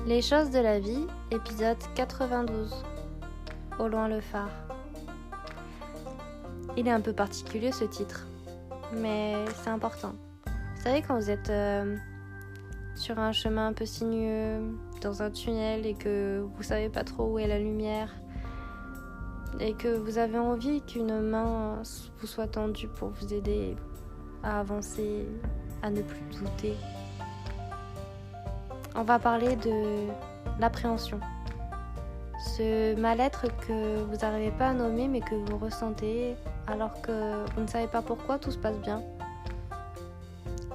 Les choses de la vie, épisode 92. Au loin le phare. Il est un peu particulier ce titre, mais c'est important. Vous savez quand vous êtes sur un chemin un peu sinueux, dans un tunnel et que vous savez pas trop où est la lumière et que vous avez envie qu'une main vous soit tendue pour vous aider à avancer, à ne plus douter. On va parler de l'appréhension. Ce mal-être que vous n'arrivez pas à nommer mais que vous ressentez alors que vous ne savez pas pourquoi tout se passe bien.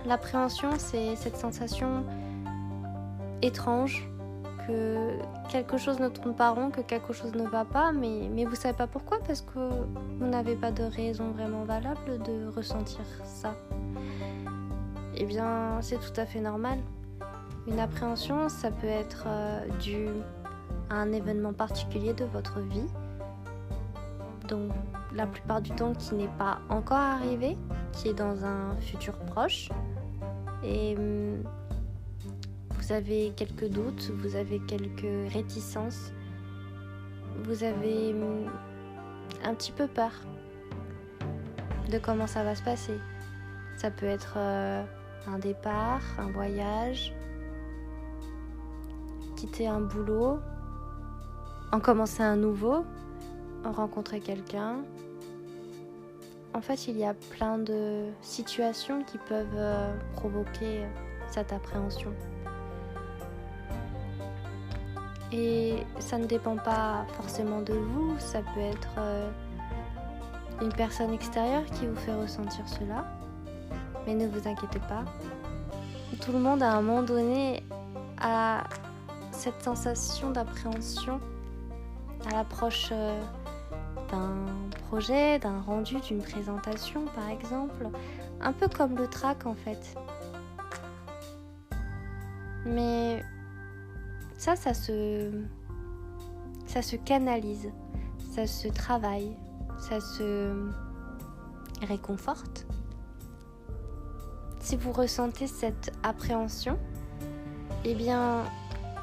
L'appréhension, c'est cette sensation étrange que quelque chose ne tourne pas rond, que quelque chose ne va pas, mais vous ne savez pas pourquoi parce que vous n'avez pas de raison vraiment valable de ressentir ça. Eh bien, c'est tout à fait normal. Une appréhension, ça peut être dû à un événement particulier de votre vie, donc la plupart du temps qui n'est pas encore arrivé, qui est dans un futur proche, et vous avez quelques doutes, vous avez quelques réticences, vous avez un petit peu peur de comment ça va se passer. Ça peut être un départ, un voyage, quitter un boulot, en commencer un nouveau, en rencontrer quelqu'un. En fait, il y a plein de situations qui peuvent provoquer cette appréhension. Et ça ne dépend pas forcément de vous, ça peut être une personne extérieure qui vous fait ressentir cela. Mais ne vous inquiétez pas, tout le monde à un moment donné a cette sensation d'appréhension à l'approche d'un projet, d'un rendu, d'une présentation par exemple, un peu comme le trac en fait. Mais ça se canalise, ça se travaille, ça se réconforte. Si vous ressentez cette appréhension, eh bien,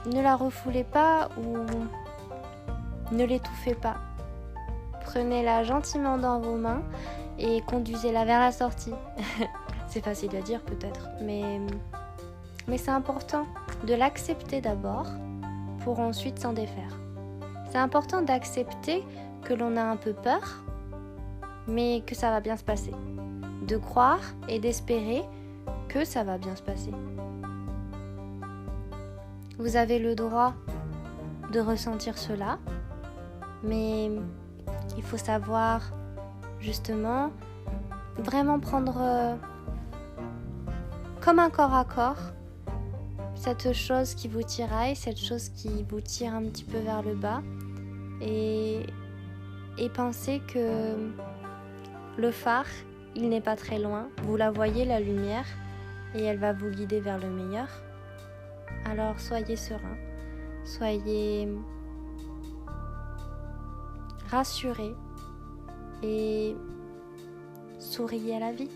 ne la refoulez pas ou ne l'étouffez pas. Prenez-la gentiment dans vos mains et conduisez-la vers la sortie. C'est facile à dire peut-être, mais c'est important de l'accepter d'abord pour ensuite s'en défaire. C'est important d'accepter que l'on a un peu peur, mais que ça va bien se passer. De croire et d'espérer que ça va bien se passer. Vous avez le droit de ressentir cela, mais il faut savoir justement vraiment prendre comme un corps à corps cette chose qui vous tiraille, cette chose qui vous tire un petit peu vers le bas et penser que le phare, il n'est pas très loin, vous la voyez la lumière et elle va vous guider vers le meilleur. Alors soyez serein, soyez rassurés et souriez à la vie.